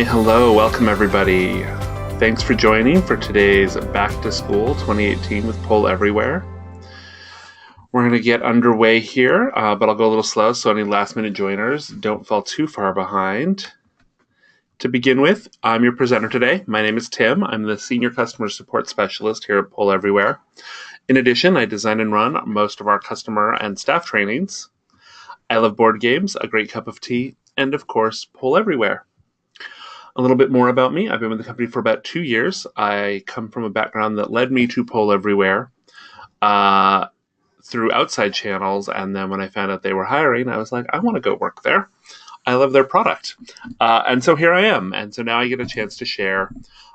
Hello, welcome everybody. Thanks for joining for today's Back to School 2018 with Pol Everywhere. We're going to get underway here, but I'll go a little slow, so any last minute joiners don't fall too far behind. To begin with, I'm your presenter today. My name is Tim. I'm the Senior Customer Support Specialist here at Pol Everywhere. In addition, I design and run most of our customer and staff trainings. I love board games, a great cup of tea, and of course, Pol Everywhere. A little bit more about me. I've been with the company for about 2 years. I come from a background that led me to Pol Everywhere through outside channels, and then when I found out they were hiring, I was like, I want to go work there. I love their product. And so here I am. And so now I get a chance to share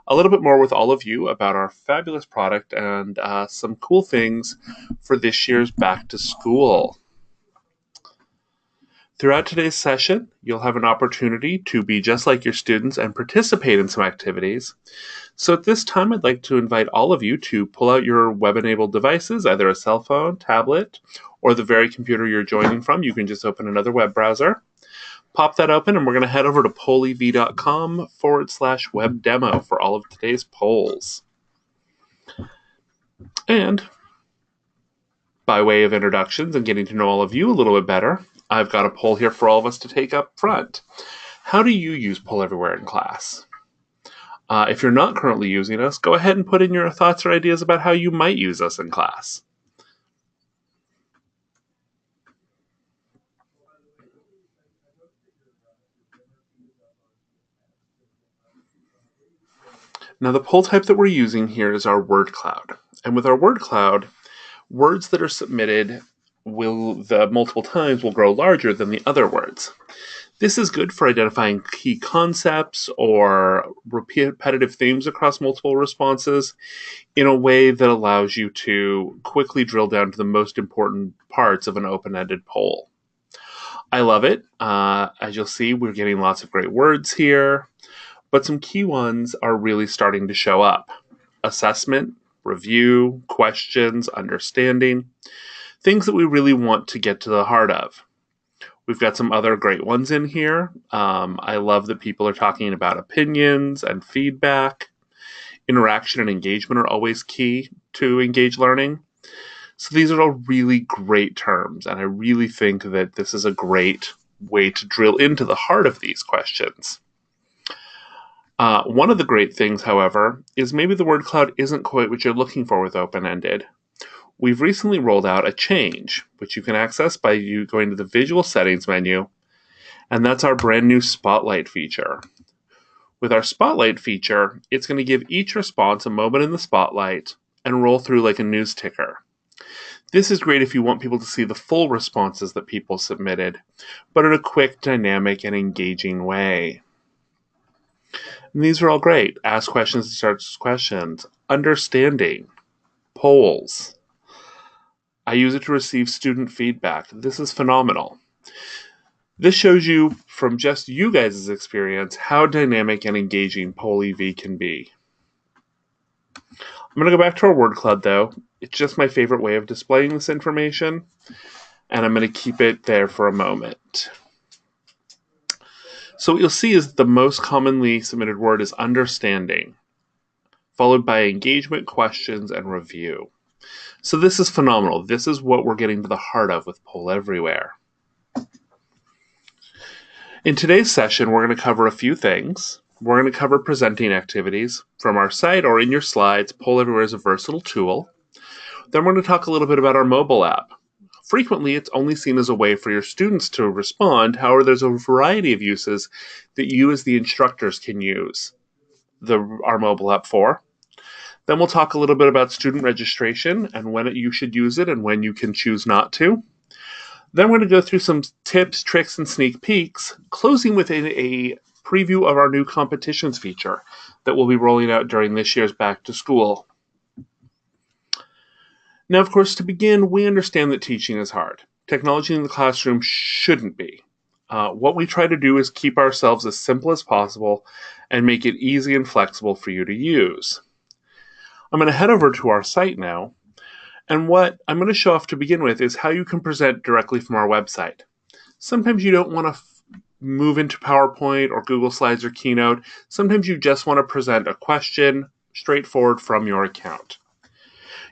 a little bit more with all of you about our fabulous product and some cool things for this year's Back to School. Throughout today's session, you'll have an opportunity to be just like your students and participate in some activities. So at this time, I'd like to invite all of you to pull out your web-enabled devices, either a cell phone, tablet, or the very computer you're joining from. You can just open another web browser. Pop that open, and we're going to head over to polev.com/web demo for all of today's polls. And by way of introductions and getting to know all of you a little bit better, I've got a poll here for all of us to take up front. How do you use Pol Everywhere in class? If you're not currently using us, go ahead and put in your thoughts or ideas about how you might use us in class. Now, the poll type that we're using here is our word cloud. And with our word cloud, words that are submitted multiple times will grow larger than the other words. This is good for identifying key concepts or repetitive themes across multiple responses in a way that allows you to quickly drill down to the most important parts of an open-ended poll. I love it. As you'll see, we're getting lots of great words here, but some key ones are really starting to show up. Assessment, review, questions, understanding, things that we really want to get to the heart of. We've got some other great ones in here. I love that people are talking about opinions and feedback. Interaction and engagement are always key to engage learning. So these are all really great terms, and I really think that this is a great way to drill into the heart of these questions. One of the great things, however, is maybe the word cloud isn't quite what you're looking for with open-ended. We've recently rolled out a change, which you can access by you going to the Visual Settings menu, and that's our brand new Spotlight feature. With our Spotlight feature, it's going to give each response a moment in the spotlight and roll through like a news ticker. This is great if you want people to see the full responses that people submitted, but in a quick, dynamic, and engaging way. And these are all great. Ask questions to start questions. Understanding. Polls. I use it to receive student feedback. This is phenomenal. This shows you from just you guys' experience how dynamic and engaging Pol Ev can be. I'm going to go back to our word cloud though. It's just my favorite way of displaying this information, and I'm going to keep it there for a moment. So what you'll see is the most commonly submitted word is understanding, followed by engagement, questions, and review. So this is phenomenal. This is what we're getting to the heart of with Pol Everywhere. In today's session, we're going to cover a few things. We're going to cover presenting activities from our site or in your slides. Pol Everywhere is a versatile tool. Then we're going to talk a little bit about our mobile app. Frequently, it's only seen as a way for your students to respond. However, there's a variety of uses that you as the instructors can use our mobile app for. Then we'll talk a little bit about student registration and when you should use it and when you can choose not to. Then we're going to go through some tips, tricks, and sneak peeks, closing with a preview of our new competitions feature that we'll be rolling out during this year's Back to School. Now, of course, to begin, we understand that teaching is hard. Technology in the classroom shouldn't be. What we try to do is keep ourselves as simple as possible and make it easy and flexible for you to use. I'm going to head over to our site now, and what I'm going to show off to begin with is how you can present directly from our website. Sometimes you don't want to move into PowerPoint or Google Slides or Keynote, sometimes you just want to present a question straightforward from your account.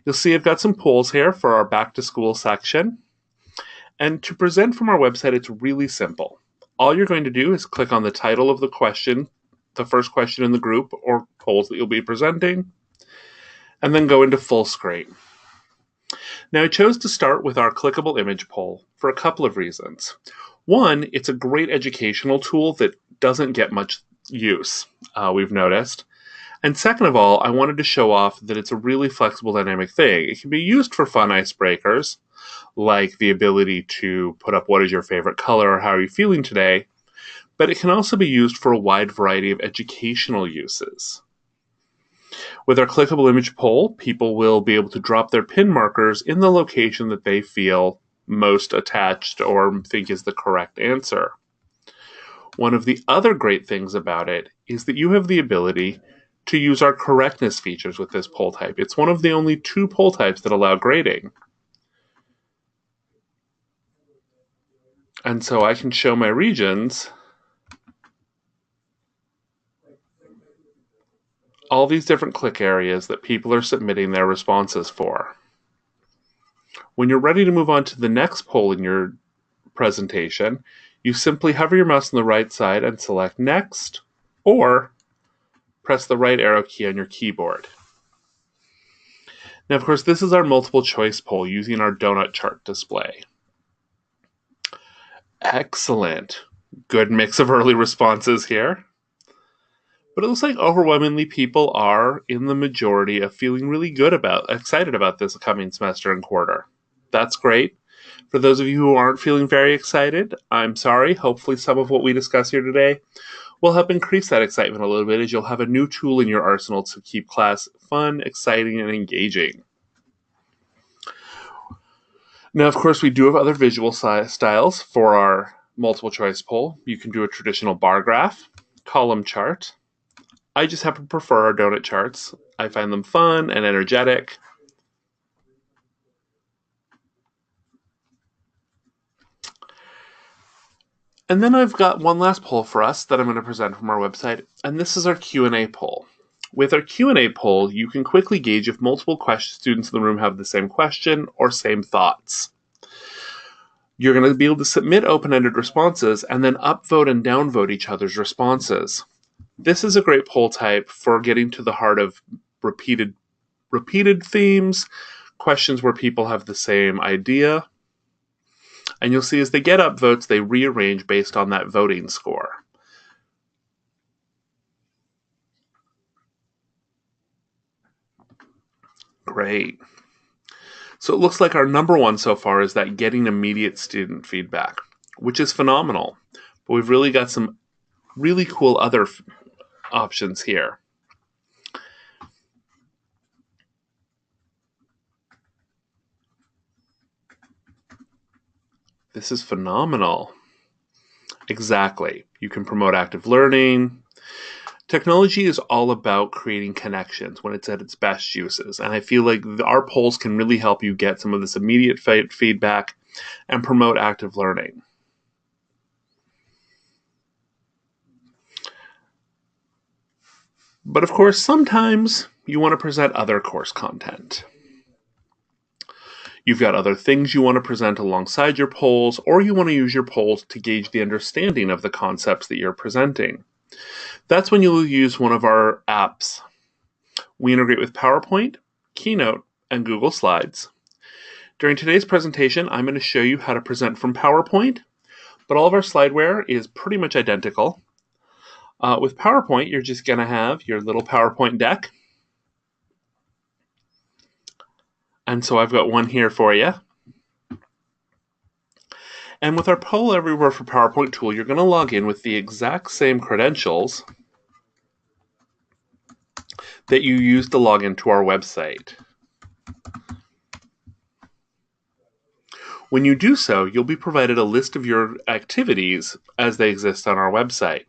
You'll see I've got some polls here for our back to school section. And to present from our website, it's really simple. All you're going to do is click on the title of the question, the first question in the group or polls that you'll be presenting, and then go into full screen. Now, I chose to start with our clickable image poll for a couple of reasons. One, it's a great educational tool that doesn't get much use, we've noticed. And second of all, I wanted to show off that it's a really flexible, dynamic thing. It can be used for fun icebreakers, like the ability to put up what is your favorite color or how are you feeling today, but it can also be used for a wide variety of educational uses. With our clickable image poll, people will be able to drop their pin markers in the location that they feel most attached or think is the correct answer. One of the other great things about it is that you have the ability to use our correctness features with this poll type. It's one of the only 2 poll types that allow grading. And so I can show my regions all these different click areas that people are submitting their responses for. When you're ready to move on to the next poll in your presentation, you simply hover your mouse on the right side and select Next, or press the right arrow key on your keyboard. Now, of course, this is our multiple choice poll using our donut chart display. Excellent. Good mix of early responses here. But it looks like overwhelmingly people are in the majority of feeling really excited about this coming semester and quarter. That's great. For those of you who aren't feeling very excited, I'm sorry. Hopefully some of what we discuss here today will help increase that excitement a little bit, as you'll have a new tool in your arsenal to keep class fun, exciting, and engaging. Now, of course, we do have other visual styles for our multiple choice poll. You can do a traditional bar graph, column chart. I just happen to prefer our donut charts. I find them fun and energetic. And then I've got one last poll for us that I'm going to present from our website, and this is our Q&A poll. With our Q&A poll, you can quickly gauge if multiple students in the room have the same question or same thoughts. You're going to be able to submit open-ended responses and then upvote and downvote each other's responses. This is a great poll type for getting to the heart of repeated themes, questions where people have the same idea. And you'll see as they get upvotes, they rearrange based on that voting score. Great. So it looks like our number one so far is that getting immediate student feedback, which is phenomenal. But we've really got some really cool other options here. This is phenomenal. Exactly. You can promote active learning. Technology is all about creating connections when it's at its best uses. And I feel like our polls can really help you get some of this immediate feedback and promote active learning. But of course, sometimes you want to present other course content. You've got other things you want to present alongside your polls, or you want to use your polls to gauge the understanding of the concepts that you're presenting. That's when you'll use one of our apps. We integrate with PowerPoint, Keynote, and Google Slides. During today's presentation, I'm going to show you how to present from PowerPoint, but all of our slideware is pretty much identical. With PowerPoint, you're just going to have your little PowerPoint deck. And so I've got one here for you. And with our Pol Everywhere for PowerPoint tool, you're going to log in with the exact same credentials that you used to log into our website. When you do so, you'll be provided a list of your activities as they exist on our website.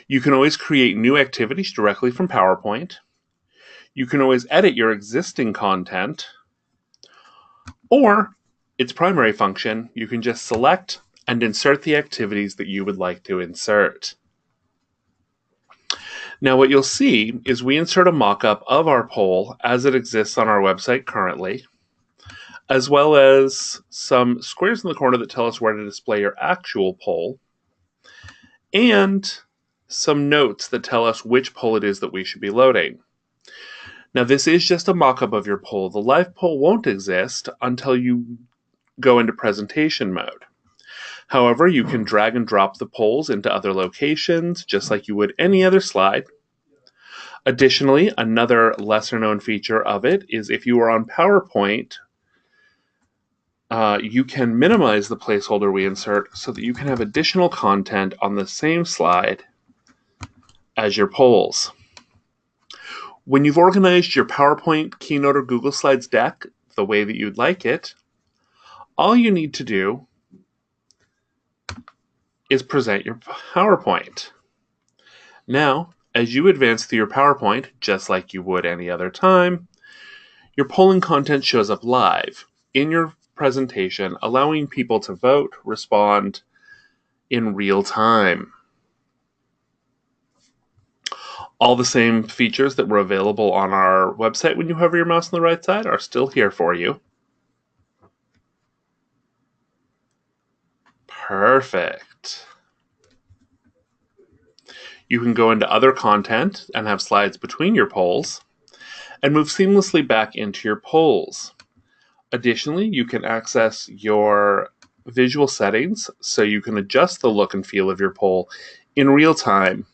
You can always create new activities directly from PowerPoint. You can always edit your existing content, or its primary function, you can just select and insert the activities that you would like to insert. Now what you'll see is we insert a mock-up of our poll as it exists on our website currently, as well as some squares in the corner that tell us where to display your actual poll, and some notes that tell us which poll it is that we should be loading. Now this is just a mock-up of your poll. The live poll won't exist until you go into presentation mode. However, you can drag and drop the polls into other locations, just like you would any other slide. Additionally, another lesser-known feature of it is if you are on PowerPoint, you can minimize the placeholder we insert so that you can have additional content on the same slide as your polls. When you've organized your PowerPoint, Keynote, or Google Slides deck the way that you'd like it, all you need to do is present your PowerPoint. Now, as you advance through your PowerPoint, just like you would any other time, your polling content shows up live in your presentation, allowing people to vote, respond in real time. All the same features that were available on our website when you hover your mouse on the right side are still here for you. Perfect. You can go into other content and have slides between your polls, and move seamlessly back into your polls. Additionally, you can access your visual settings so you can adjust the look and feel of your poll in real time.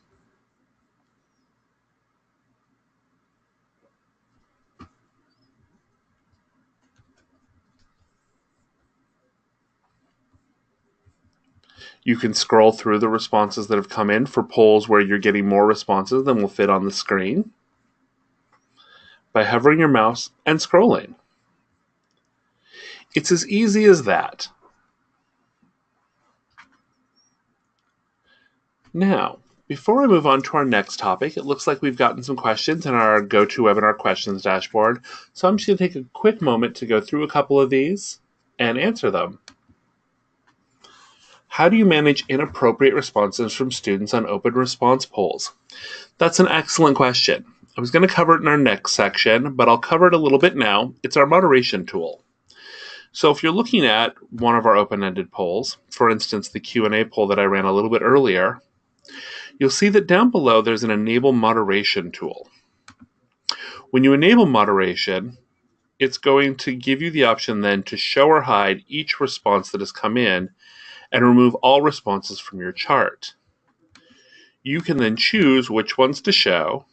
You can scroll through the responses that have come in for polls where you're getting more responses than will fit on the screen by hovering your mouse and scrolling. It's as easy as that. Now, before I move on to our next topic, it looks like we've gotten some questions in our GoToWebinar questions dashboard, so I'm just going to take a quick moment to go through a couple of these and answer them. How do you manage inappropriate responses from students on open response polls? That's an excellent question. I was going to cover it in our next section, but I'll cover it a little bit now. It's our moderation tool. So if you're looking at one of our open-ended polls, for instance, the Q&A poll that I ran a little bit earlier, you'll see that down below there's an Enable Moderation tool. When you enable moderation, it's going to give you the option then to show or hide each response that has come in and remove all responses from your chart. You can then choose which ones to show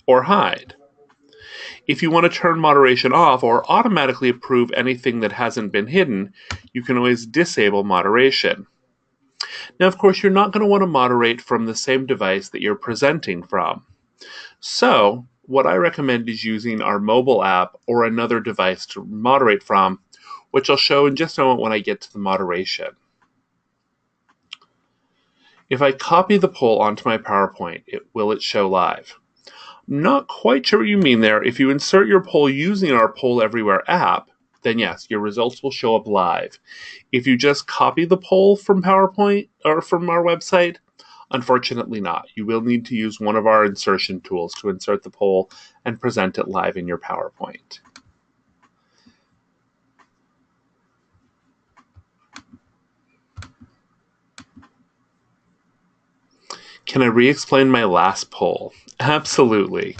or hide. If you want to turn moderation off or automatically approve anything that hasn't been hidden, you can always disable moderation. Now, of course, you're not going to want to moderate from the same device that you're presenting from. So, what I recommend is using our mobile app or another device to moderate from, which I'll show in just a moment when I get to the moderation. If I copy the poll onto my PowerPoint, will it show live? Not quite sure what you mean there. If you insert your poll using our Poll Everywhere app, then yes, your results will show up live. If you just copy the poll from PowerPoint or from our website, unfortunately not. You will need to use one of our insertion tools to insert the poll and present it live in your PowerPoint. Can I re-explain my last poll? Absolutely.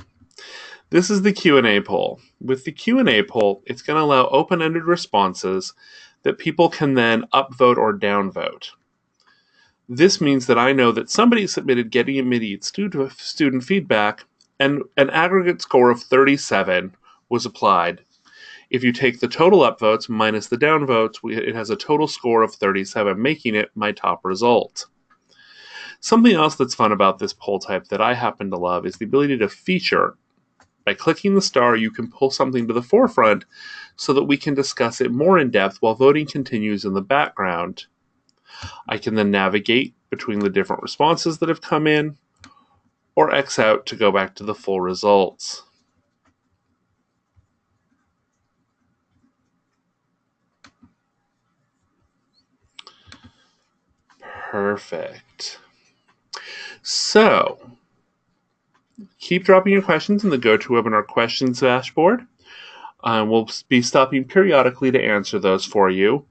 This is the Q&A poll. With the Q&A poll, it's going to allow open-ended responses that people can then upvote or downvote. This means that I know that somebody submitted getting immediate student feedback and an aggregate score of 37 was applied. If you take the total upvotes minus the downvotes, it has a total score of 37, making it my top result. Something else that's fun about this poll type that I happen to love is the ability to feature. By clicking the star, you can pull something to the forefront so that we can discuss it more in depth while voting continues in the background. I can then navigate between the different responses that have come in, or X out to go back to the full results. Perfect. So, keep dropping your questions in the GoToWebinar questions dashboard. We'll be stopping periodically to answer those for you.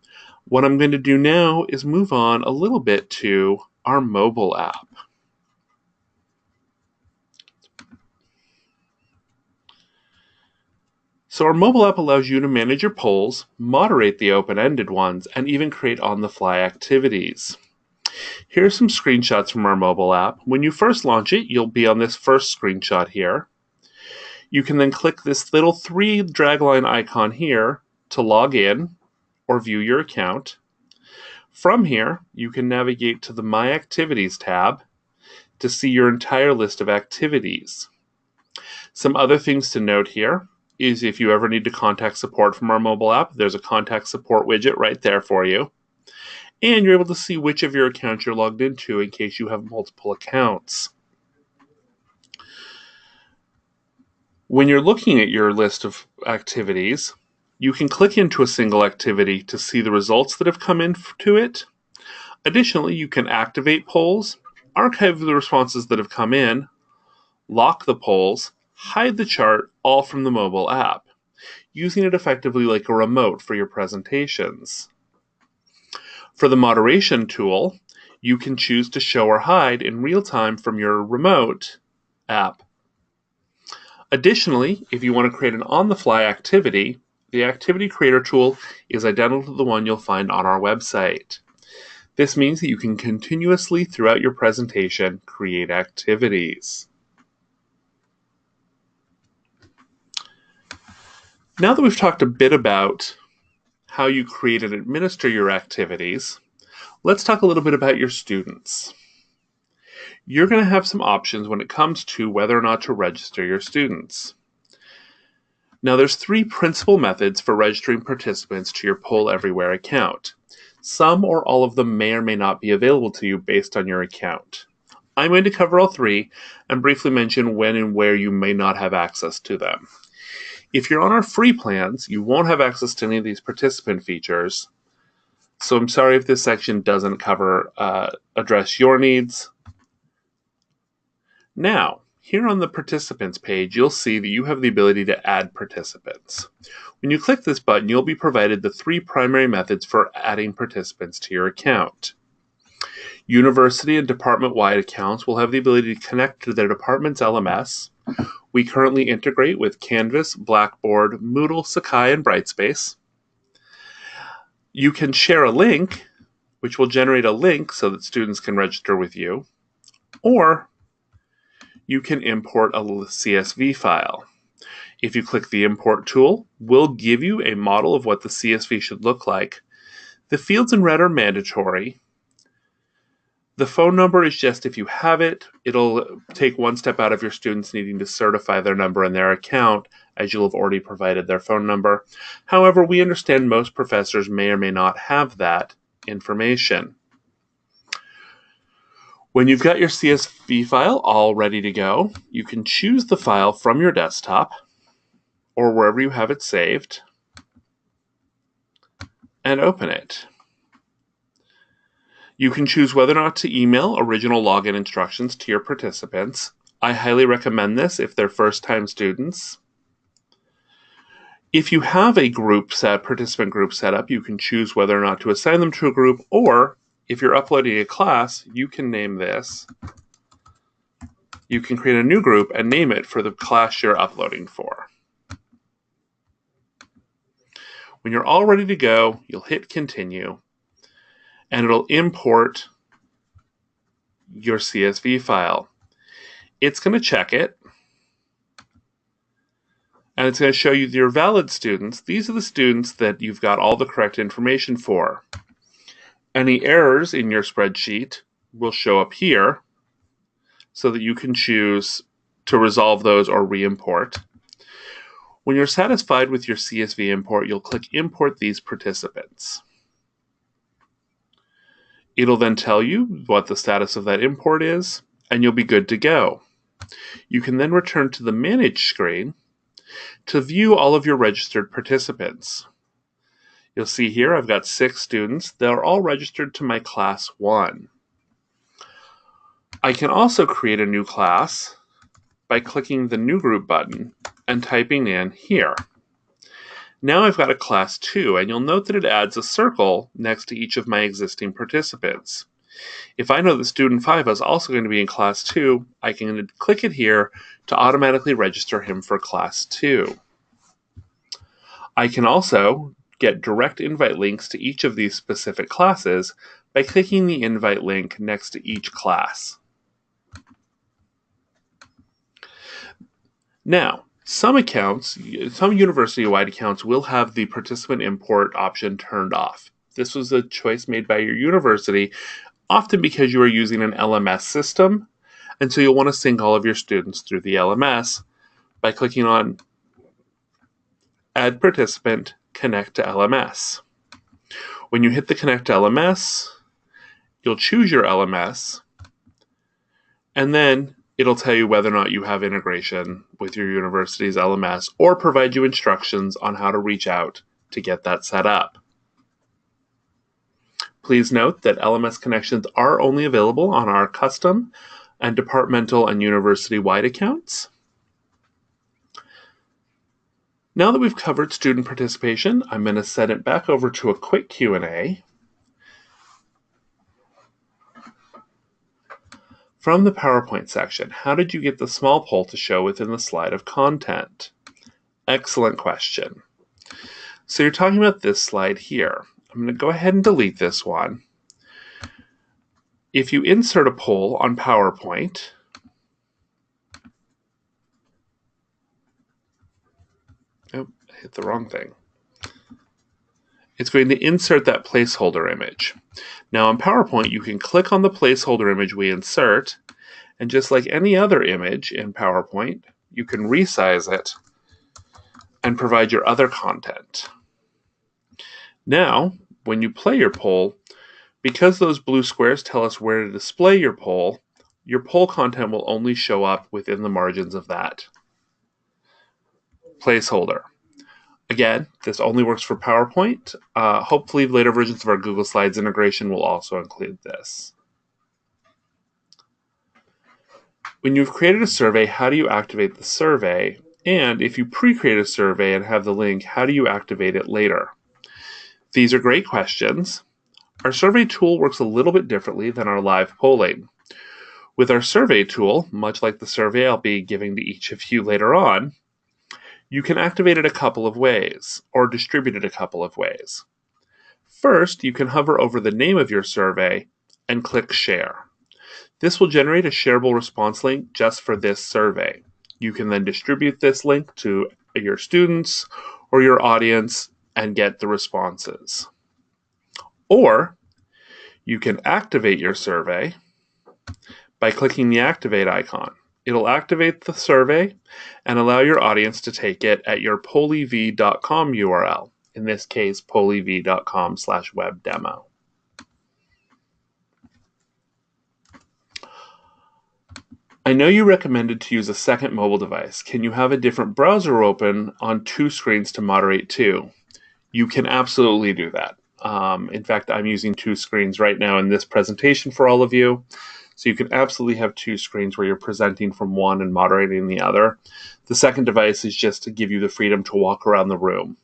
What I'm going to do now is move on a little bit to our mobile app. So our mobile app allows you to manage your polls, moderate the open-ended ones, and even create on-the-fly activities. Here are some screenshots from our mobile app. When you first launch it, you'll be on this first screenshot here. You can then click this little 3 dragline icon here to log in or view your account. From here, you can navigate to the My Activities tab to see your entire list of activities. Some other things to note here is if you ever need to contact support from our mobile app, there's a contact support widget right there for you. And you're able to see which of your accounts you're logged into in case you have multiple accounts. When you're looking at your list of activities, you can click into a single activity to see the results that have come into it. Additionally, you can activate polls, archive the responses that have come in, lock the polls, hide the chart, all from the mobile app, using it effectively like a remote for your presentations. For the moderation tool, you can choose to show or hide in real time from your remote app. Additionally, if you want to create an on-the-fly activity, the Activity Creator tool is identical to the one you'll find on our website. This means that you can continuously, throughout your presentation, create activities. Now that we've talked a bit about how you create and administer your activities, let's talk a little bit about your students. You're going to have some options when it comes to whether or not to register your students. Now, there's 3 principal methods for registering participants to your Poll Everywhere account. Some or all of them may or may not be available to you based on your account. I'm going to cover all 3 and briefly mention when and where you may not have access to them. If you're on our free plans, you won't have access to any of these participant features. So I'm sorry if this section doesn't address your needs. Now, here on the participants page, you'll see that you have the ability to add participants. When you click this button, you'll be provided the 3 primary methods for adding participants to your account. University and department-wide accounts will have the ability to connect to their department's LMS. We currently integrate with Canvas, Blackboard, Moodle, Sakai, and Brightspace. You can share a link, which will generate a link so that students can register with you, or you can import a CSV file. If you click the Import tool, we'll give you a model of what the CSV should look like. The fields in red are mandatory. The phone number is just if you have it. It'll take one step out of your students needing to certify their number in their account, as you'll have already provided their phone number. However, we understand most professors may or may not have that information. When you've got your CSV file all ready to go, you can choose the file from your desktop or wherever you have it saved and open it. You can choose whether or not to email original login instructions to your participants. I highly recommend this if they're first-time students. If you have a participant group set up, you can choose whether or not to assign them to a group, or if you're uploading a class, you can name this. You can create a new group and name it for the class you're uploading for. When you're all ready to go, you'll hit Continue, and it'll import your CSV file. It's going to check it, and it's going to show you your valid students. These are the students that you've got all the correct information for. Any errors in your spreadsheet will show up here so that you can choose to resolve those or re-import. When you're satisfied with your CSV import, you'll click Import these participants. It'll then tell you what the status of that import is, and you'll be good to go. You can then return to the Manage screen to view all of your registered participants. You'll see here I've got 6 students. They're all registered to my Class 1. I can also create a new class by clicking the New Group button and typing in here. Now I've got a class 2, and you'll note that it adds a circle next to each of my existing participants. If I know that student 5 is also going to be in class 2, I can click it here to automatically register him for class 2. I can also get direct invite links to each of these specific classes by clicking the invite link next to each class. Now, some university-wide accounts will have the participant import option turned off. This was a choice made by your university, often because you are using an LMS system, and so you'll want to sync all of your students through the LMS by clicking on Add Participant, Connect to LMS. When you hit the Connect to LMS, you'll choose your LMS, and then it'll tell you whether or not you have integration with your university's LMS or provide you instructions on how to reach out to get that set up. Please note that LMS connections are only available on our custom and departmental and university-wide accounts. Now that we've covered student participation, I'm going to set it back over to a quick Q&A. From the PowerPoint section, how did you get the small poll to show within the slide of content? Excellent question. So you're talking about this slide here. I'm going to go ahead and delete this one. If you insert a poll on PowerPoint, oh, I hit the wrong thing. It's going to insert that placeholder image. Now on PowerPoint, you can click on the placeholder image we insert, and just like any other image in PowerPoint, you can resize it and provide your other content. Now, when you play your poll, because those blue squares tell us where to display your poll content will only show up within the margins of that placeholder. Again, this only works for PowerPoint. Hopefully later versions of our Google Slides integration will also include this. When you've created a survey, how do you activate the survey? And if you pre-create a survey and have the link, how do you activate it later? These are great questions. Our survey tool works a little bit differently than our live polling. With our survey tool, much like the survey I'll be giving to each of you later on, you can activate it a couple of ways, or distribute it a couple of ways. First, you can hover over the name of your survey and click Share. This will generate a shareable response link just for this survey. You can then distribute this link to your students or your audience and get the responses. Or you can activate your survey by clicking the Activate icon. It'll activate the survey and allow your audience to take it at your polev.com URL, in this case, polev.com/webdemo. I know you recommended to use a second mobile device. Can you have a different browser open on 2 screens to moderate too? You can absolutely do that. In fact, I'm using 2 screens right now in this presentation for all of you. So you can absolutely have 2 screens where you're presenting from one and moderating the other. The second device is just to give you the freedom to walk around the room.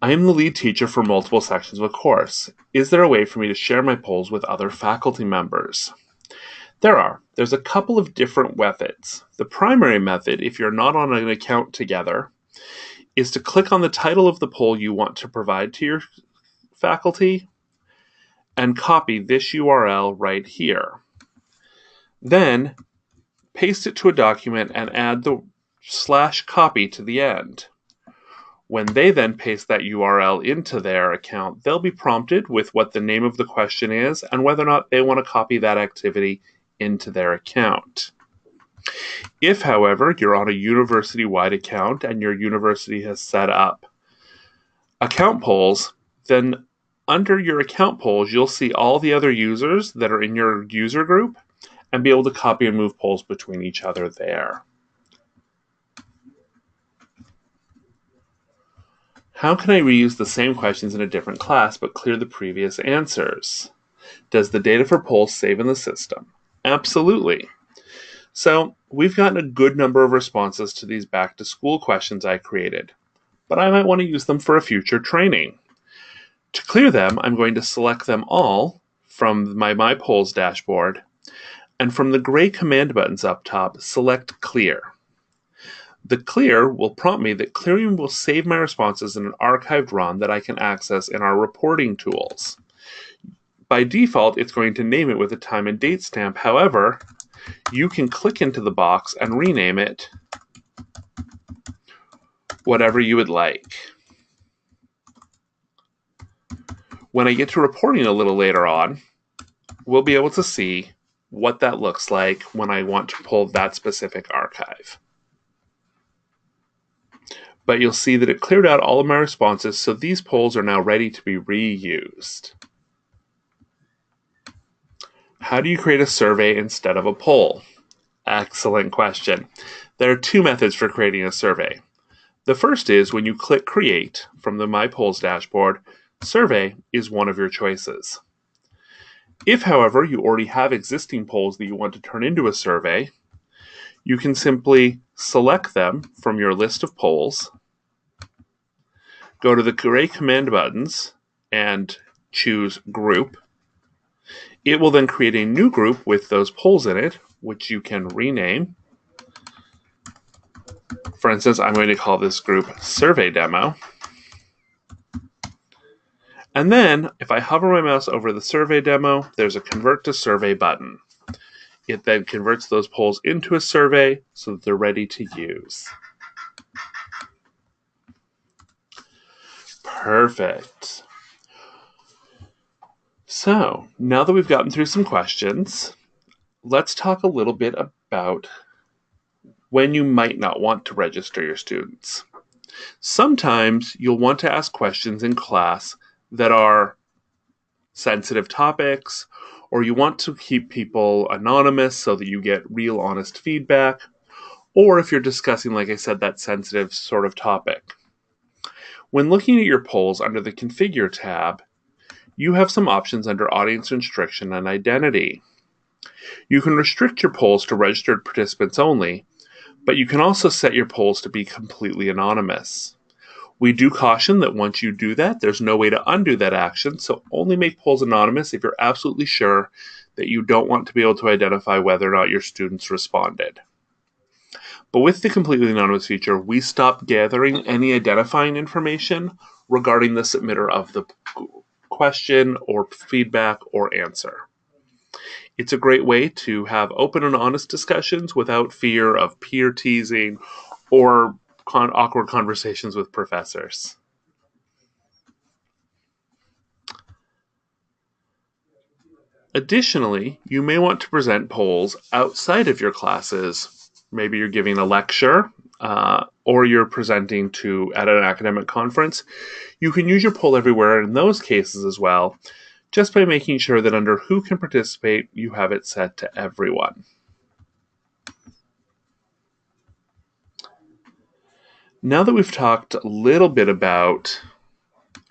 I am the lead teacher for multiple sections of a course. Is there a way for me to share my polls with other faculty members? There's a couple of different methods. The primary method, if you're not on an account together, is to click on the title of the poll you want to provide to your faculty and copy this URL right here. Then paste it to a document and add the /copy to the end. When they then paste that URL into their account, they'll be prompted with what the name of the question is and whether or not they want to copy that activity into their account. If, however, you're on a university-wide account and your university has set up account polls, then under your account polls, you'll see all the other users that are in your user group and be able to copy and move polls between each other there. How can I reuse the same questions in a different class but clear the previous answers? Does the data for polls save in the system? Absolutely. So we've gotten a good number of responses to these back to school questions I created, but I might want to use them for a future training. To clear them, I'm going to select them all from my polls dashboard, and from the gray command buttons up top, select Clear. The Clear will prompt me that clearing will save my responses in an archived run that I can access in our reporting tools. By default, it's going to name it with a time and date stamp. However, you can click into the box and rename it whatever you would like. When I get to reporting a little later on, we'll be able to see what that looks like when I want to pull that specific archive. But you'll see that it cleared out all of my responses, so these polls are now ready to be reused. How do you create a survey instead of a poll? Excellent question. There are two methods for creating a survey. The first is when you click Create from the My Polls dashboard, Survey is one of your choices. If, however, you already have existing polls that you want to turn into a survey, you can simply select them from your list of polls, go to the gray command buttons, and choose Group. It will then create a new group with those polls in it, which you can rename. For instance, I'm going to call this group Survey Demo. And then, if I hover my mouse over the survey demo, there's a Convert to Survey button. It then converts those polls into a survey so that they're ready to use. Perfect. So, now that we've gotten through some questions, let's talk a little bit about when you might not want to register your students. Sometimes you'll want to ask questions in class that are sensitive topics, or you want to keep people anonymous so that you get real honest feedback, or if you're discussing, like I said, that sensitive sort of topic. When looking at your polls under the Configure tab, you have some options under Audience Restriction and Identity. You can restrict your polls to registered participants only, but you can also set your polls to be completely anonymous. We do caution that once you do that, there's no way to undo that action, so only make polls anonymous if you're absolutely sure that you don't want to be able to identify whether or not your students responded. But with the completely anonymous feature, we stop gathering any identifying information regarding the submitter of the question or feedback or answer. It's a great way to have open and honest discussions without fear of peer teasing or awkward conversations with professors. Additionally, you may want to present polls outside of your classes. Maybe you're giving a lecture or you're presenting at an academic conference. You can use your poll everywhere in those cases as well, just by making sure that under who can participate, you have it set to everyone. Now that we've talked a little bit about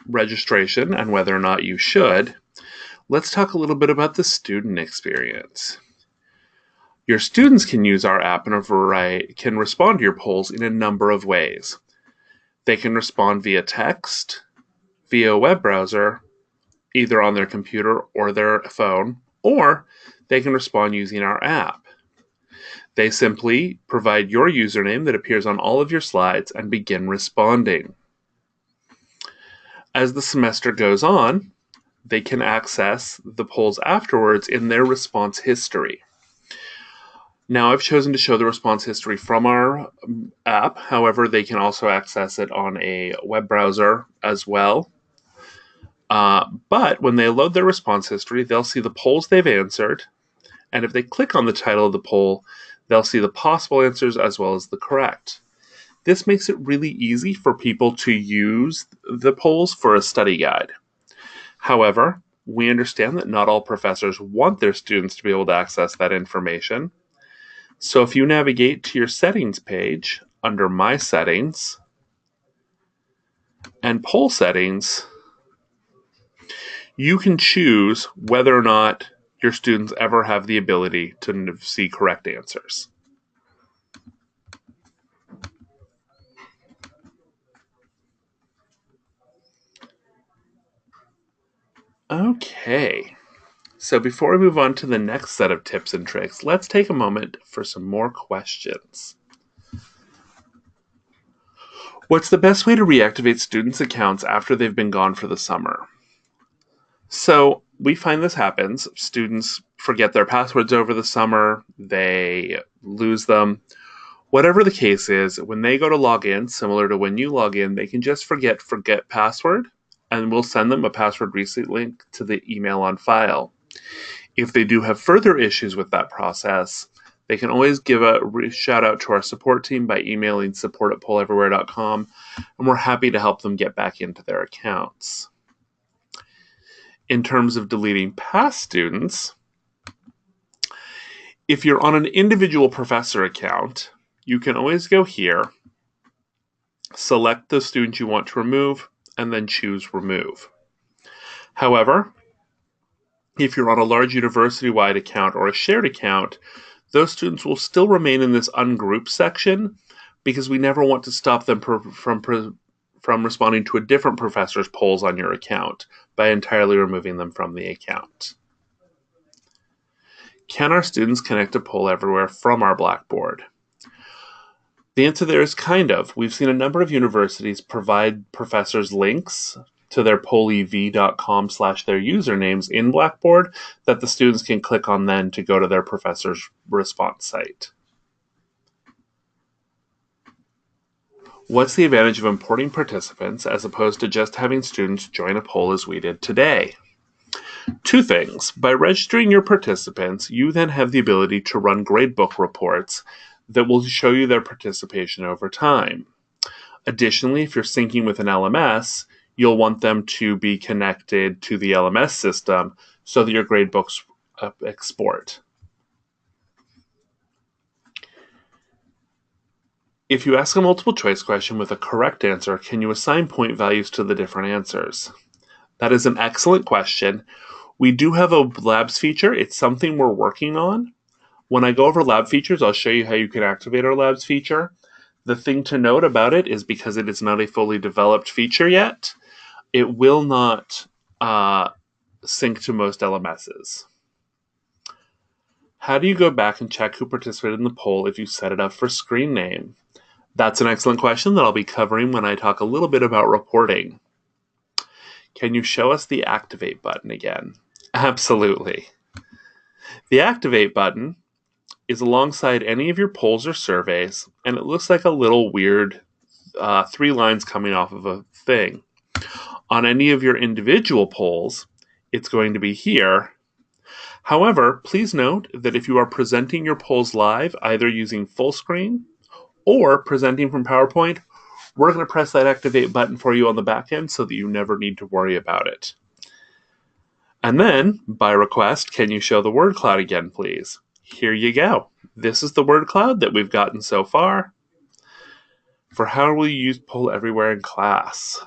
registration and whether or not you should, let's talk a little bit about the student experience. Your students can use our app can respond to your polls in a number of ways. They can respond via text, via a web browser, either on their computer or their phone, or they can respond using our app. They simply provide your username that appears on all of your slides and begin responding. As the semester goes on, they can access the polls afterwards in their response history. Now, I've chosen to show the response history from our app. However, they can also access it on a web browser as well. But when they load their response history, they'll see the polls they've answered. And if they click on the title of the poll, they'll see the possible answers as well as the correct. This makes it really easy for people to use the polls for a study guide. However, we understand that not all professors want their students to be able to access that information. So if you navigate to your settings page under My Settings and Poll Settings, You can choose whether or not your students ever have the ability to see correct answers. Okay, so before we move on to the next set of tips and tricks, let's take a moment for some more questions. What's the best way to reactivate students' accounts after they've been gone for the summer? So we find this happens. Students forget their passwords over the summer, they lose them. Whatever the case is, when they go to log in, similar to when you log in, they can just forget password, and we'll send them a password reset link to the email on file. If they do have further issues with that process, they can always give a shout out to our support team by emailing support@poleverywhere.com, and we're happy to help them get back into their accounts. In terms of deleting past students, if you're on an individual professor account, you can always go here, select the student you want to remove, and then choose Remove. However, if you're on a large university-wide account or a shared account, those students will still remain in this Ungroup section because we never want to stop them from responding to a different professor's polls on your account by entirely removing them from the account. Can our students connect to Pol Everywhere from our Blackboard? The answer there is kind of. We've seen a number of universities provide professors links to their polev.com/their usernames in Blackboard that the students can click on then to go to their professor's response site. What's the advantage of importing participants as opposed to just having students join a poll as we did today? Two things. By registering your participants, you then have the ability to run Gradebook reports that will show you their participation over time. Additionally, if you're syncing with an LMS, you'll want them to be connected to the LMS system so that your gradebooks export. If you ask a multiple choice question with a correct answer, can you assign point values to the different answers? That is an excellent question. We do have a labs feature. It's something we're working on. When I go over lab features, I'll show you how you can activate our labs feature. The thing to note about it is because it is not a fully developed feature yet, it will not sync to most LMSs. How do you go back and check who participated in the poll if you set it up for screen name? That's an excellent question that I'll be covering when I talk a little bit about reporting. Can you show us the Activate button again? Absolutely. The Activate button is alongside any of your polls or surveys, and it looks like a little weird 3 lines coming off of a thing. On any of your individual polls, it's going to be here. However, please note that if you are presenting your polls live, either using full screen or presenting from PowerPoint, we're going to press that Activate button for you on the back end so that you never need to worry about it. And then, by request, can you show the word cloud again, please? Here you go. This is the word cloud that we've gotten so far for how we use Pol Everywhere in class.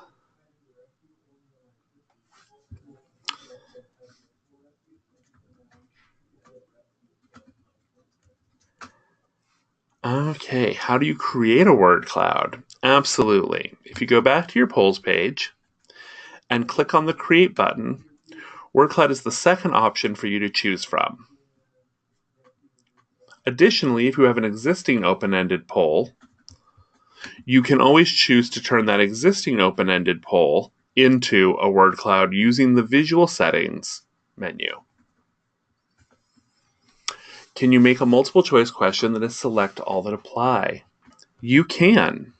Okay, how do you create a word cloud? Absolutely. If you go back to your polls page and click on the Create button, word cloud is the second option for you to choose from. Additionally, if you have an existing open-ended poll, you can always choose to turn that existing open-ended poll into a word cloud using the Visual Settings menu. Can you make a multiple choice question that is select all that apply? You can.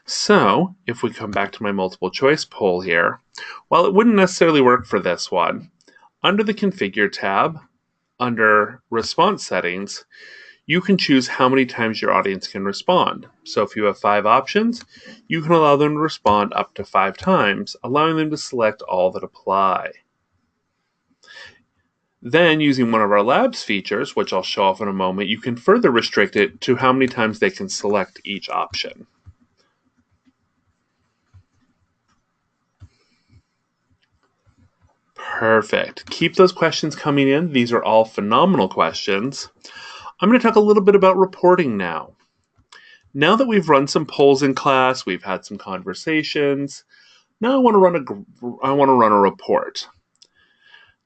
So, if we come back to my multiple choice poll here, while it wouldn't necessarily work for this one, under the Configure tab, under Response Settings, you can choose how many times your audience can respond. So if you have 5 options, you can allow them to respond up to 5 times, allowing them to select all that apply. Then, using one of our labs features, which I'll show off in a moment, you can further restrict it to how many times they can select each option. Perfect. Keep those questions coming in. These are all phenomenal questions. I'm going to talk a little bit about reporting now. Now that we've run some polls in class, we've had some conversations, now I want to run a report.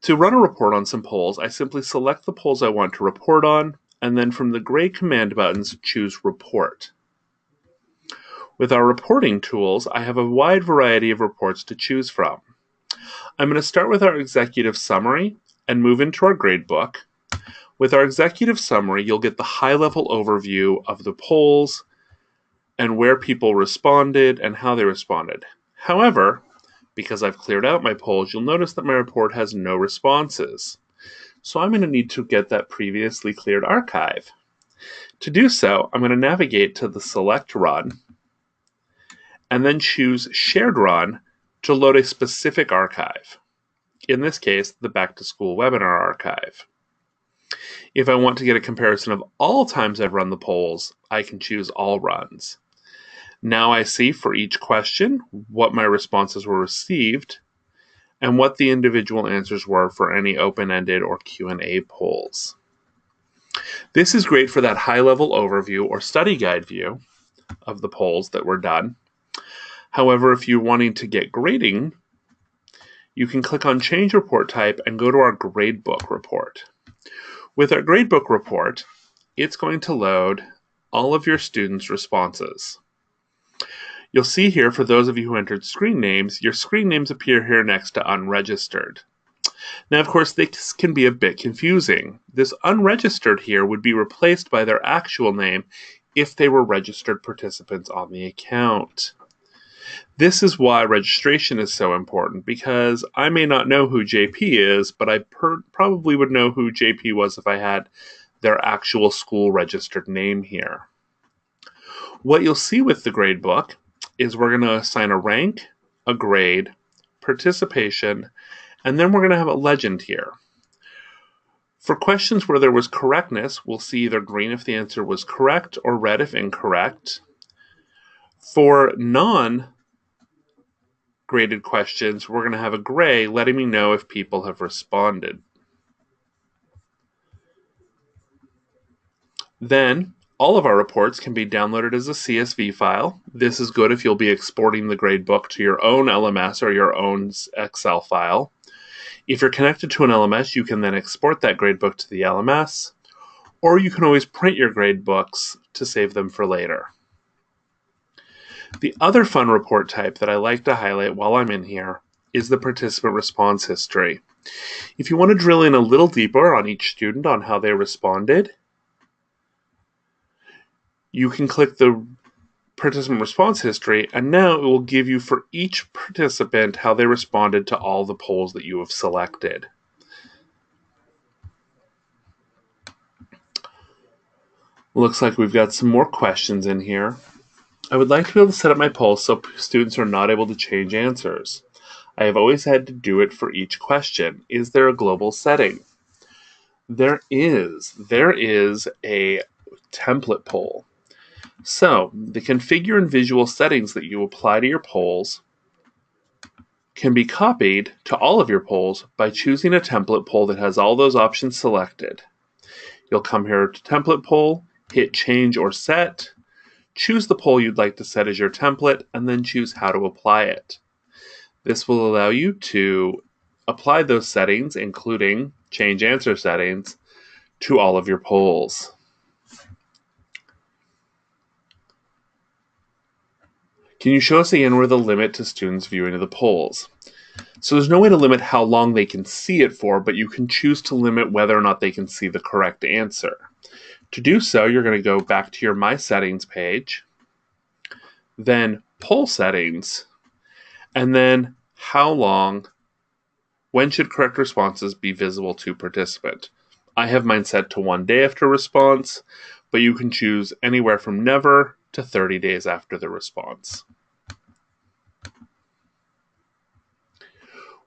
To run a report on some polls, I simply select the polls I want to report on, and then from the gray command buttons, choose Report. With our reporting tools, I have a wide variety of reports to choose from. I'm going to start with our executive summary and move into our gradebook. With our executive summary, you'll get the high-level overview of the polls and where people responded and how they responded. However, because I've cleared out my polls, you'll notice that my report has no responses. So I'm going to need to get that previously cleared archive. To do so, I'm going to navigate to the Select Run and then choose Shared Run to load a specific archive. In this case, the Back to School webinar archive. If I want to get a comparison of all times I've run the polls, I can choose All Runs. Now I see for each question what my responses were received and what the individual answers were for any open-ended or Q&A polls. This is great for that high-level overview or study guide view of the polls that were done. However, if you're wanting to get grading, you can click on Change Report Type and go to our Gradebook report. With our Gradebook report, it's going to load all of your students' responses. You'll see here, for those of you who entered screen names, your screen names appear here next to unregistered. Now, of course, this can be a bit confusing. This unregistered here would be replaced by their actual name if they were registered participants on the account. This is why registration is so important, because I may not know who JP is, but I probably would know who JP was if I had their actual school registered name here. What you'll see with the gradebook is we're going to assign a rank, a grade, participation, and then we're going to have a legend here. For questions where there was correctness, we'll see either green if the answer was correct or red if incorrect. For non-graded questions, we're going to have a gray letting me know if people have responded. Then, all of our reports can be downloaded as a CSV file. This is good if you'll be exporting the gradebook to your own LMS or your own Excel file. If you're connected to an LMS, you can then export that gradebook to the LMS, or you can always print your gradebooks to save them for later. The other fun report type that I like to highlight while I'm in here is the participant response history. If you want to drill in a little deeper on each student on how they responded, you can click the participant response history, and now it will give you for each participant how they responded to all the polls that you have selected. Looks like we've got some more questions in here. I would like to be able to set up my polls so students are not able to change answers. I have always had to do it for each question. Is there a global setting? There is. There is a template poll. So, the configure and visual settings that you apply to your polls can be copied to all of your polls by choosing a template poll that has all those options selected. You'll come here to template poll, hit change or set, choose the poll you'd like to set as your template, and then choose how to apply it. This will allow you to apply those settings, including change answer settings, to all of your polls. Can you show us again where the limit to students viewing of the polls? So there's no way to limit how long they can see it for, but you can choose to limit whether or not they can see the correct answer. To do so, you're going to go back to your My Settings page, then Poll Settings, and then when should correct responses be visible to participant? I have mine set to 1 day after response, but you can choose anywhere from never to 30 days after the response.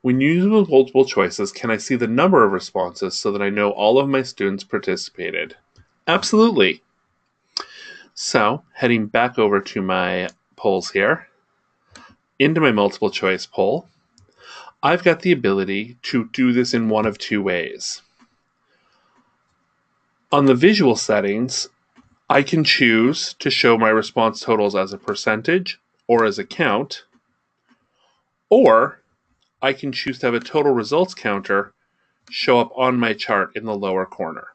When using multiple choices, can I see the number of responses so that I know all of my students participated? Absolutely. So, heading back over to my polls here, into my multiple choice poll, I've got the ability to do this in one of two ways. On the visual settings, I can choose to show my response totals as a percentage or as a count, or I can choose to have a total results counter show up on my chart in the lower corner.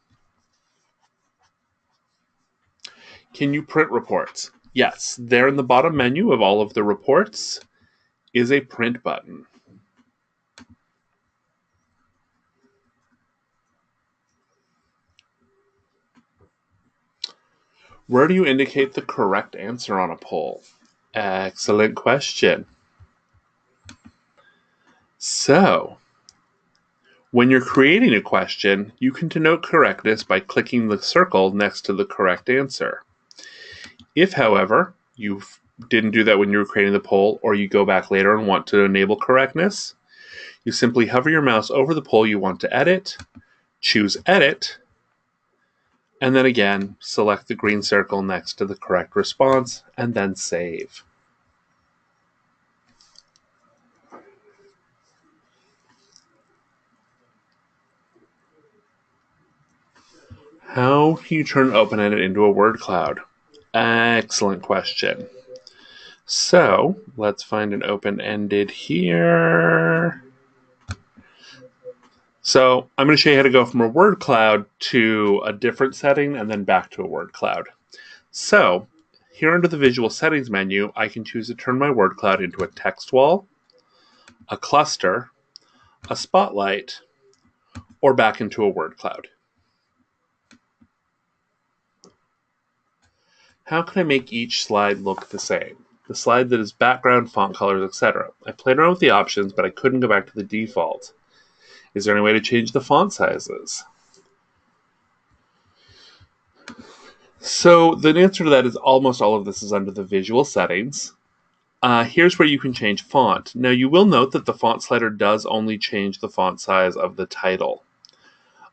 Can you print reports? Yes, there in the bottom menu of all of the reports is a print button. Where do you indicate the correct answer on a poll? Excellent question. So, when you're creating a question, you can denote correctness by clicking the circle next to the correct answer. If, however, you didn't do that when you were creating the poll, or you go back later and want to enable correctness, you simply hover your mouse over the poll you want to edit, choose Edit, and then again, select the green circle next to the correct response, and then save. How can you turn open-ended into a word cloud? Excellent question. So, let's find an open-ended here. So, I'm going to show you how to go from a word cloud to a different setting and then back to a word cloud. So, here under the visual settings menu, I can choose to turn my word cloud into a text wall, a cluster, a spotlight, or back into a word cloud. How can I make each slide look the same? The slide that is background, font colors, etc. I played around with the options, but I couldn't go back to the default. Is there any way to change the font sizes? So the answer to that is almost all of this is under the visual settings. Here's where you can change font. Now you will note that the font slider does only change the font size of the title.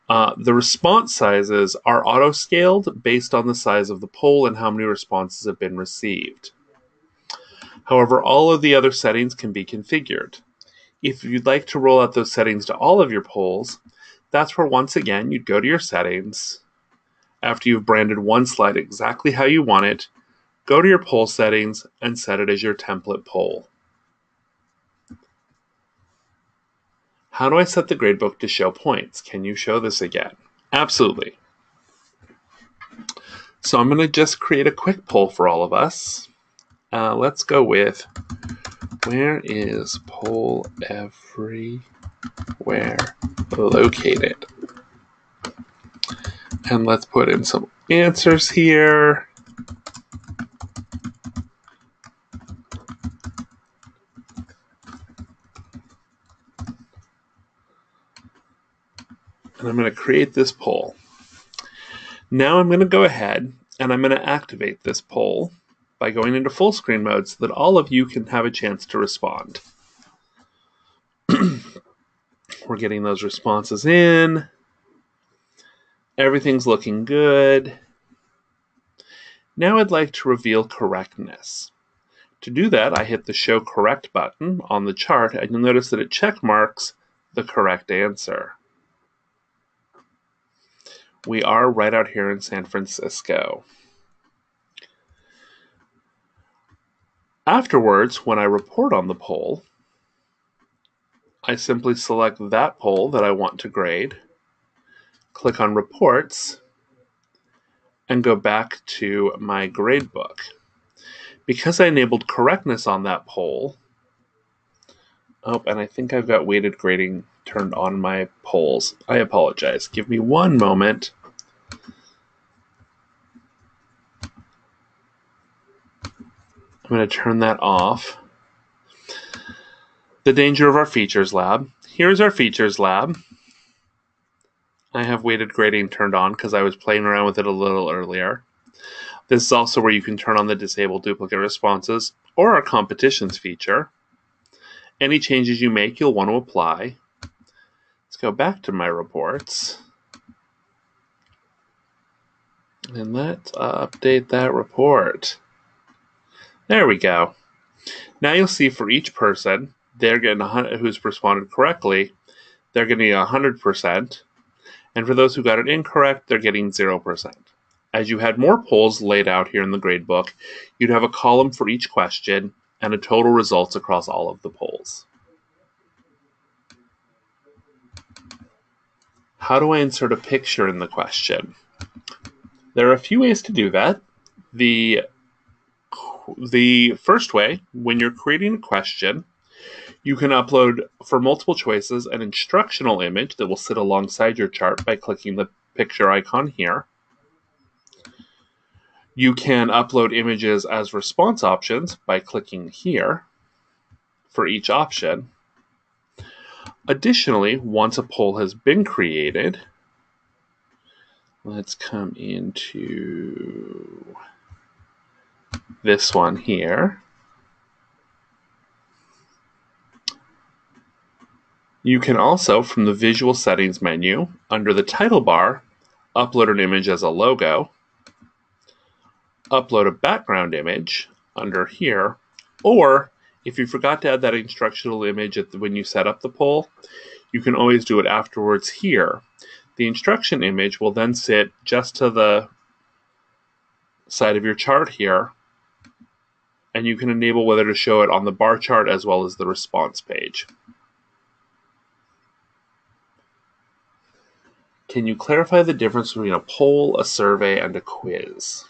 The response sizes are auto-scaled based on the size of the poll and how many responses have been received. However, all of the other settings can be configured. If you'd like to roll out those settings to all of your polls, that's where once again you'd go to your settings. After you've branded one slide exactly how you want it, go to your poll settings and set it as your template poll. How do I set the gradebook to show points? Can you show this again? Absolutely. So I'm going to just create a quick poll for all of us. Let's go with, where is Pol everywhere located? And let's put in some answers here. And I'm going to create this poll. Now I'm going to go ahead and I'm going to activate this poll by going into full screen mode so that all of you can have a chance to respond. We're getting those responses in. Everything's looking good. Now I'd like to reveal correctness. To do that, I hit the Show Correct button on the chart, and you'll notice that it check marks the correct answer. We are right out here in San Francisco. Afterwards, when I report on the poll, I simply select that poll that I want to grade, click on Reports, and go back to my gradebook. Because I enabled correctness on that poll, and I think I've got weighted grading turned on my polls. I apologize. Give me one moment. I'm going to turn that off. The danger of our features lab. Here's our features lab. I have weighted grading turned on because I was playing around with it a little earlier. This is also where you can turn on the disable duplicate responses or our competitions feature. Any changes you make, you'll want to apply. Let's go back to my reports. And let's update that report. There we go. Now you'll see for each person, they're getting who's responded correctly, they're getting 100%. And for those who got it incorrect, they're getting 0%. As you had more polls laid out here in the gradebook, you'd have a column for each question and a total results across all of the polls. How do I insert a picture in the question? There are a few ways to do that. The first way, when you're creating a question, you can upload, for multiple choices, an instructional image that will sit alongside your chart by clicking the picture icon here. You can upload images as response options by clicking here for each option. Additionally, once a poll has been created, let's come into this one here. You can also, from the visual settings menu, under the title bar, upload an image as a logo, upload a background image under here, or if you forgot to add that instructional image when you set up the poll, you can always do it afterwards here. The instruction image will then sit just to the side of your chart here, and you can enable whether to show it on the bar chart as well as the response page. Can you clarify the difference between a poll, a survey, and a quiz?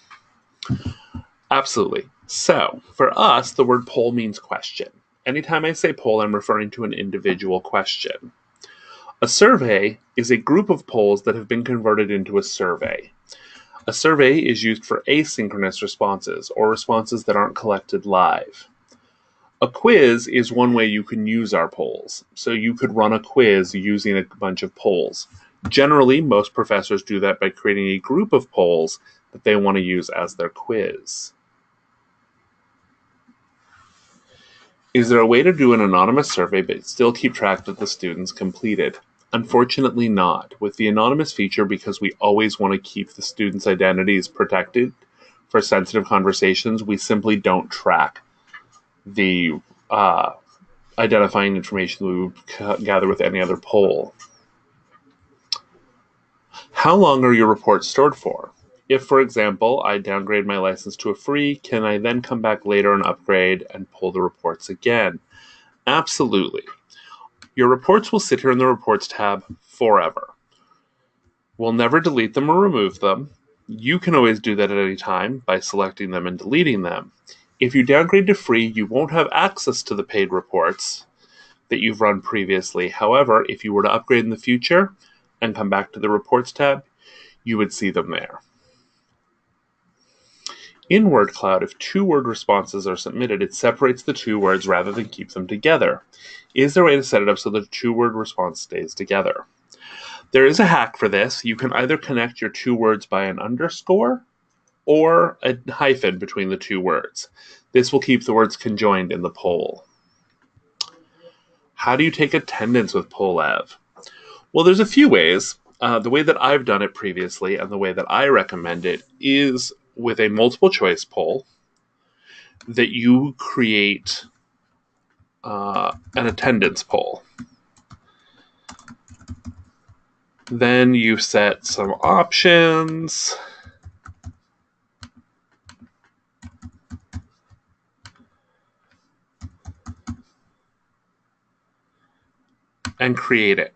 Absolutely. So, for us, the word poll means question. Anytime I say poll, I'm referring to an individual question. A survey is a group of polls that have been converted into a survey. A survey is used for asynchronous responses, or responses that aren't collected live. A quiz is one way you can use our polls. So you could run a quiz using a bunch of polls. Generally, most professors do that by creating a group of polls that they want to use as their quiz. Is there a way to do an anonymous survey but still keep track of the students completed? Unfortunately not. With the anonymous feature, because we always want to keep the students' identities protected for sensitive conversations, we simply don't track the identifying information we would gather with any other poll. How long are your reports stored for? If, for example, I downgrade my license to a free, can I then come back later and upgrade and pull the reports again? Absolutely. Your reports will sit here in the Reports tab forever. We'll never delete them or remove them. You can always do that at any time by selecting them and deleting them. If you downgrade to free, you won't have access to the paid reports that you've run previously. However, if you were to upgrade in the future and come back to the Reports tab, you would see them there. In word cloud, if two-word responses are submitted, it separates the two words rather than keep them together. Is there a way to set it up so the two-word response stays together? There is a hack for this. You can either connect your two words by an underscore or a hyphen between the two words. This will keep the words conjoined in the poll. How do you take attendance with Pol Ev? Well, there's a few ways. The way that I've done it previously and the way that I recommend it is with a multiple choice poll that you create an attendance poll. Then you set some options. And create it.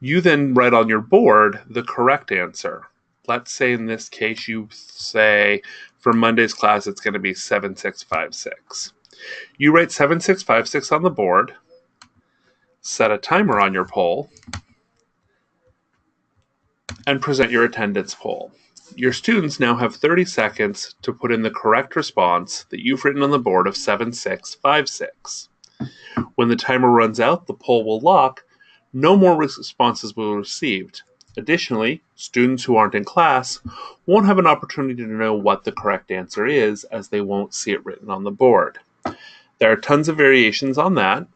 You then write on your board the correct answer. Let's say in this case you say for Monday's class it's going to be 7656. You write 7656 on the board, set a timer on your poll, and present your attendance poll. Your students now have 30 seconds to put in the correct response that you've written on the board of 7656. When the timer runs out, the poll will lock. No more responses will be received. Additionally, students who aren't in class won't have an opportunity to know what the correct answer is, as they won't see it written on the board. There are tons of variations on that.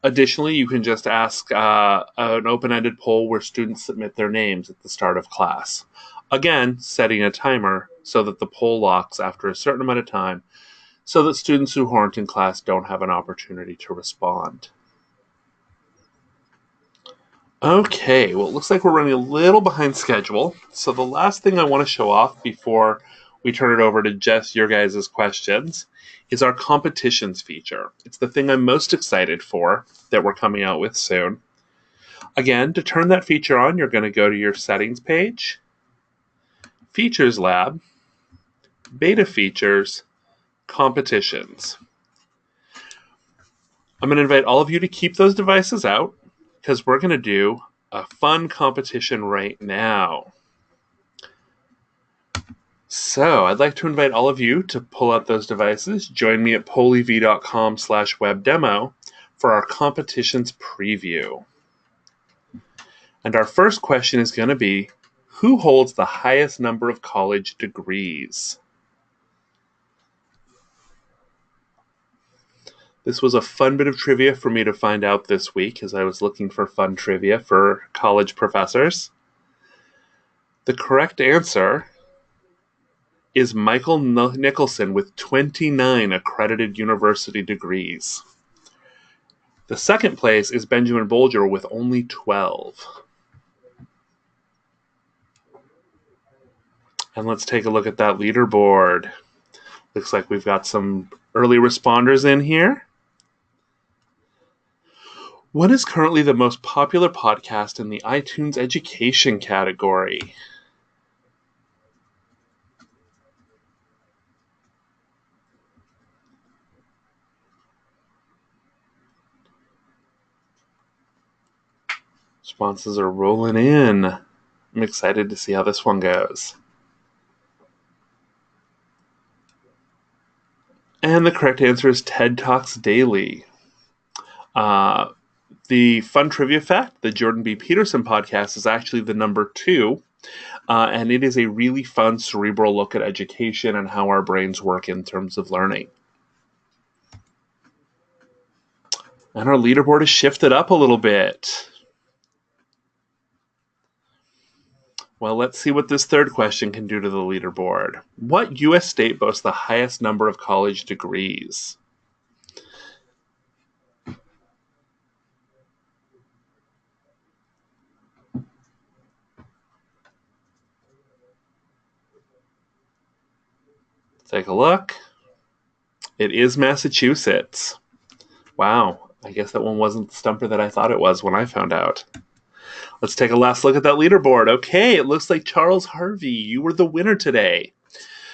Additionally, you can just ask an open-ended poll where students submit their names at the start of class. Again, setting a timer so that the poll locks after a certain amount of time, so that students who aren't in class don't have an opportunity to respond. Okay, well, it looks like we're running a little behind schedule. So the last thing I want to show off before we turn it over to Jess, your guys' questions, is our competitions feature. It's the thing I'm most excited for that we're coming out with soon. Again, to turn that feature on, you're going to go to your settings page, Features Lab, Beta Features, Competitions. I'm going to invite all of you to keep those devices out because we're going to do a fun competition right now. So I'd like to invite all of you to pull out those devices. Join me at polev.com/webdemo for our competitions preview. And our first question is going to be, who holds the highest number of college degrees? This was a fun bit of trivia for me to find out this week as I was looking for fun trivia for college professors. The correct answer is Michael Nicholson with 29 accredited university degrees. The second place is Benjamin Bolger with only 12. And let's take a look at that leaderboard. Looks like we've got some early responders in here. What is currently the most popular podcast in the iTunes education category? Responses are rolling in. I'm excited to see how this one goes. And the correct answer is TED Talks Daily. The fun trivia fact, the Jordan B. Peterson podcast is actually the number 2, and it is a really fun cerebral look at education and how our brains work in terms of learning. And our leaderboard is shifted up a little bit. Well, let's see what this third question can do to the leaderboard. What U.S. state boasts the highest number of college degrees? Take a look. It is Massachusetts. Wow, I guess that one wasn't the stumper that I thought it was when I found out. Let's take a last look at that leaderboard. Okay, it looks like Charles Harvey, you were the winner today.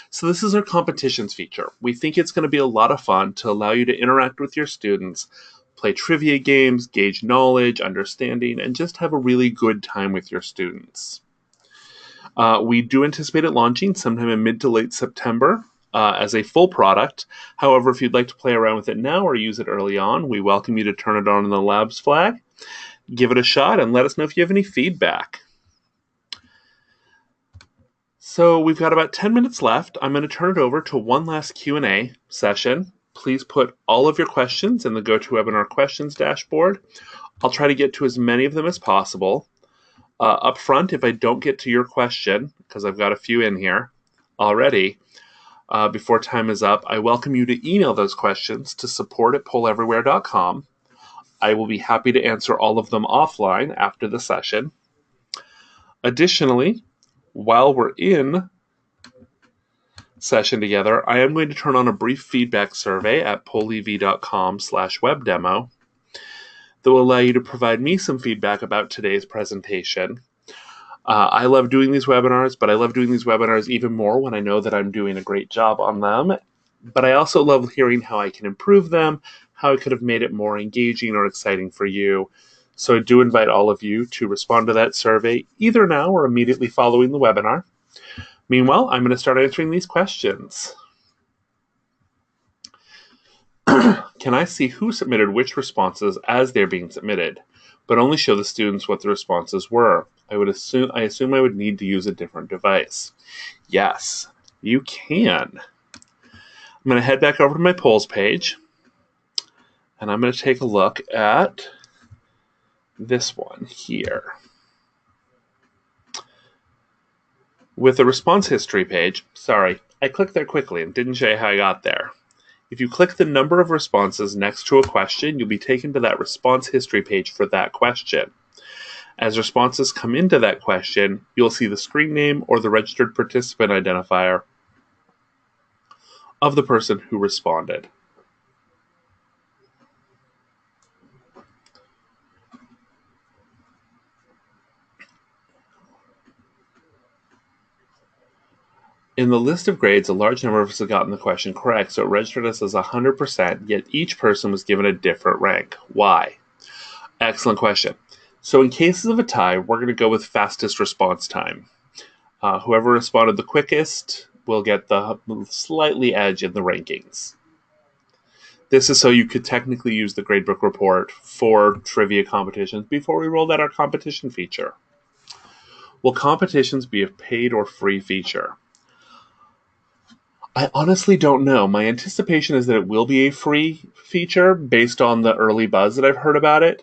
So this is our competitions feature. We think it's going to be a lot of fun to allow you to interact with your students, play trivia games, gauge knowledge, understanding, and just have a really good time with your students. We do anticipate it launching sometime in mid to late September as a full product. However, if you'd like to play around with it now or use it early on, we welcome you to turn it on in the Labs flag. Give it a shot and let us know if you have any feedback. So we've got about 10 minutes left. I'm going to turn it over to one last Q&A session. Please put all of your questions in the GoToWebinar questions dashboard. I'll try to get to as many of them as possible. Up front, if I don't get to your question, because I've got a few in here already, before time is up, I welcome you to email those questions to support@poleverywhere.com. I will be happy to answer all of them offline after the session. Additionally, while we're in session together, I am going to turn on a brief feedback survey at polev.com/webdemo that will allow you to provide me some feedback about today's presentation. I love doing these webinars, but I love doing these webinars even more when I know that I'm doing a great job on them. But I also love hearing how I can improve them, how I could have made it more engaging or exciting for you. So I do invite all of you to respond to that survey either now or immediately following the webinar. Meanwhile, I'm going to start answering these questions. Can I see who submitted which responses as they're being submitted, but only show the students what the responses were? I assume I would need to use a different device. Yes, you can. I'm going to head back over to my polls page, and I'm going to take a look at this one here. With the response history page, sorry, I clicked there quickly and didn't show you how I got there. If you click the number of responses next to a question, you'll be taken to that response history page for that question. As responses come into that question, you'll see the screen name or the registered participant identifier of the person who responded. In the list of grades, a large number of us have gotten the question correct, so it registered us as 100%, yet each person was given a different rank. Why? Excellent question. So in cases of a tie, we're going to go with fastest response time. Whoever responded the quickest will get the slightly edge in the rankings. This is so you could technically use the Gradebook report for trivia competitions before we rolled out our competition feature. Will competitions be a paid or free feature? I honestly don't know. My anticipation is that it will be a free feature based on the early buzz that I've heard about it.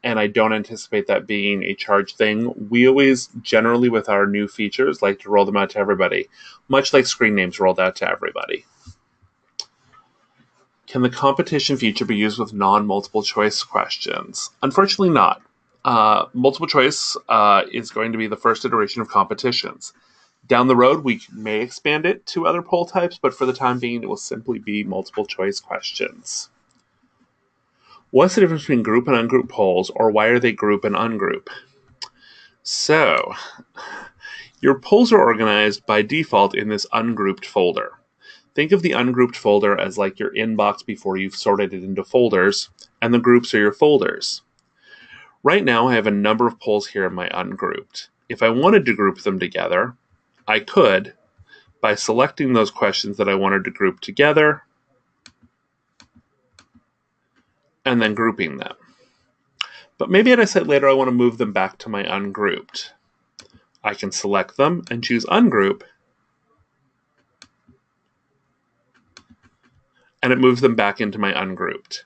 And I don't anticipate that being a charge thing. We always, generally with our new features, like to roll them out to everybody, much like screen names rolled out to everybody. Can the competition feature be used with non-multiple choice questions? Unfortunately not. Multiple choice is going to be the first iteration of competitions. Down the road, we may expand it to other poll types, but for the time being, it will simply be multiple choice questions. What's the difference between group and ungroup polls, or why are they group and ungroup? So, your polls are organized by default in this ungrouped folder. Think of the ungrouped folder as like your inbox before you've sorted it into folders, and the groups are your folders. Right now, I have a number of polls here in my ungrouped. If I wanted to group them together, I could by selecting those questions that I wanted to group together and then grouping them. But maybe I decide later I want to move them back to my ungrouped. I can select them and choose ungroup, and it moves them back into my ungrouped.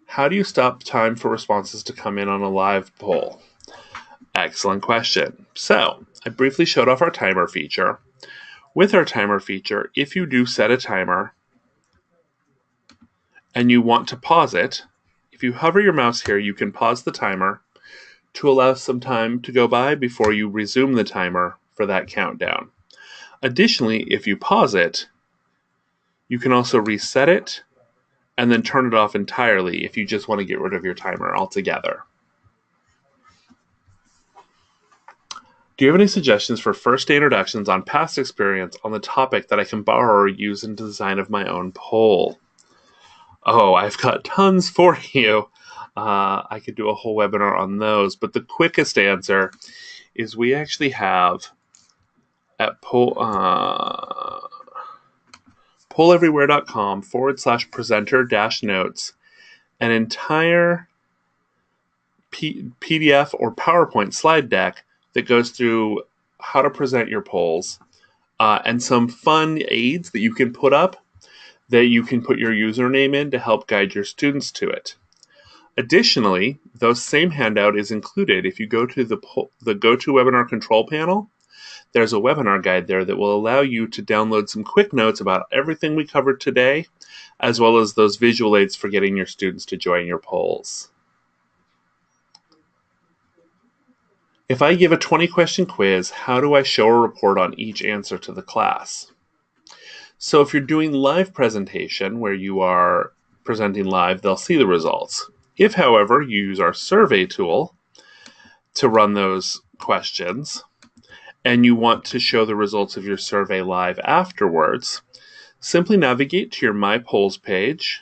How do you stop time for responses to come in on a live poll? Excellent question. So, I briefly showed off our timer feature. With our timer feature, if you do set a timer and you want to pause it, if you hover your mouse here, you can pause the timer to allow some time to go by before you resume the timer for that countdown. Additionally, if you pause it, you can also reset it and then turn it off entirely if you just want to get rid of your timer altogether. Do you have any suggestions for first-day introductions on past experience on the topic that I can borrow or use in the design of my own poll? Oh, I've got tons for you. I could do a whole webinar on those, but the quickest answer is we actually have at poleverywhere.com/presenter-notes an entire PDF or PowerPoint slide deck that goes through how to present your polls and some fun aids that you can put up that you can put your username in to help guide your students to it. Additionally, those same handout is included if you go to the GoToWebinar control panel. There's a webinar guide there that will allow you to download some quick notes about everything we covered today, as well as those visual aids for getting your students to join your polls. If I give a 20-question quiz, how do I show a report on each answer to the class? So if you're doing live presentation where you are presenting live, they'll see the results. If, however, you use our survey tool to run those questions, and you want to show the results of your survey live afterwards, simply navigate to your My Polls page,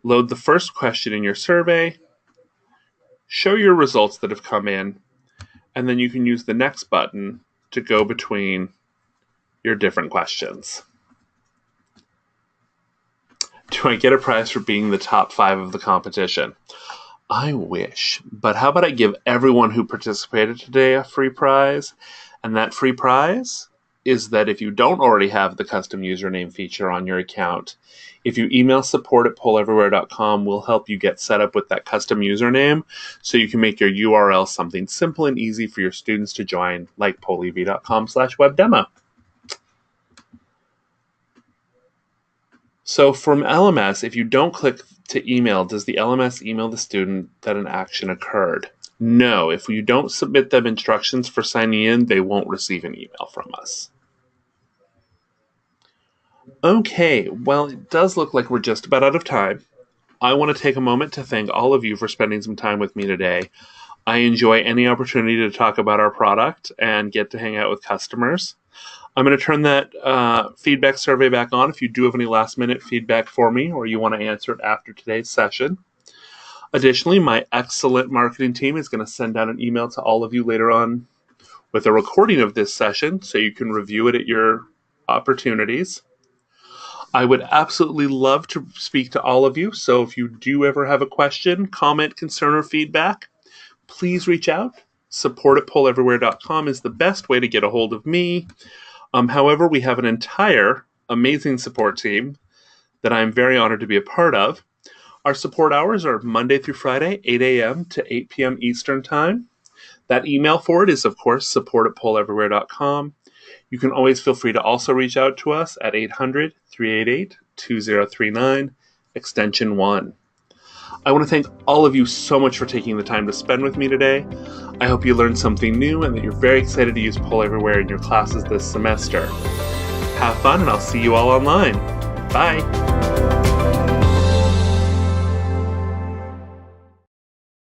load the first question in your survey, show your results that have come in, and then you can use the next button to go between your different questions. Do I get a prize for being the top 5 of the competition? I wish, but how about I give everyone who participated today a free prize? And that free prize is that if you don't already have the custom username feature on your account, if you email support@poleverywhere.com, we'll help you get set up with that custom username so you can make your URL something simple and easy for your students to join, like polev.com/webdemo. So from LMS, if you don't click to email, does the LMS email the student that an action occurred? No, if you don't submit them instructions for signing in, they won't receive an email from us. Okay, well, it does look like we're just about out of time. I want to take a moment to thank all of you for spending some time with me today. I enjoy any opportunity to talk about our product and get to hang out with customers. I'm going to turn that feedback survey back on if you do have any last-minute feedback for me or you want to answer it after today's session. Additionally, my excellent marketing team is going to send out an email to all of you later on with a recording of this session so you can review it at your opportunities. I would absolutely love to speak to all of you, so if you do ever have a question, comment, concern, or feedback, please reach out. Support@poleverywhere.com is the best way to get a hold of me. However, we have an entire amazing support team that I'm very honored to be a part of. Our support hours are Monday through Friday, 8 a.m. to 8 p.m. Eastern Time. That email for it is, of course, support@poleverywhere.com. You can always feel free to also reach out to us at 800-388-2039, extension 1. I want to thank all of you so much for taking the time to spend with me today. I hope you learned something new and that you're very excited to use Pol Everywhere in your classes this semester. Have fun, and I'll see you all online. Bye!